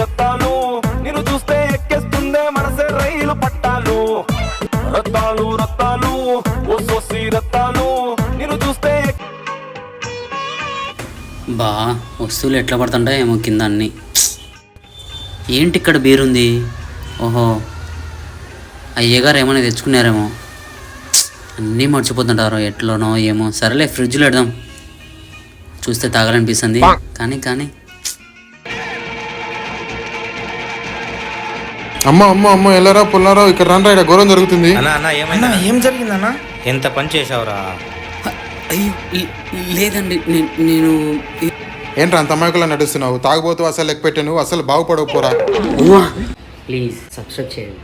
రత్తాలు నిన్ను చూస్తే ఎక్కేస్తుందే మనసే రైలు పట్టాలు రత్తాలు రత్తాలు ఓ సోసి రత్తాలు నిన్ను చూస్తే బా వస్తువులు ఎట్లా పడుతుంటాయి ఏమో కింద అన్నీ. ఏంటి ఇక్కడ బీరుంది? ఓహో అయ్యగారు ఏమైనా తెచ్చుకున్నారేమో. అన్నీ మర్చిపోతుంటారు ఎట్లనో ఏమో. సరేలే ఫ్రిడ్జ్లో పెడదాం, చూస్తే తాగాలనిపిస్తుంది. కానీ కానీ అమ్మ అమ్మ అమ్మ ఎల్లరా పుల్లారా ఇక్కడ రండి, ఇక్కడ ఘోరం జరుగుతుంది. ఏం జరిగిందన్నా? ఎంత పని చేసావురా? అయ్యో లేదండి, నేను ఏంట్రా అంత అమాయకులా నడుస్తున్నావు? తాగుబోతు అసలు లెక్క పెట్టాను, అసలు బాగుపడకపోరా. ప్లీజ్ సబ్స్క్రైబ్ చేయండి.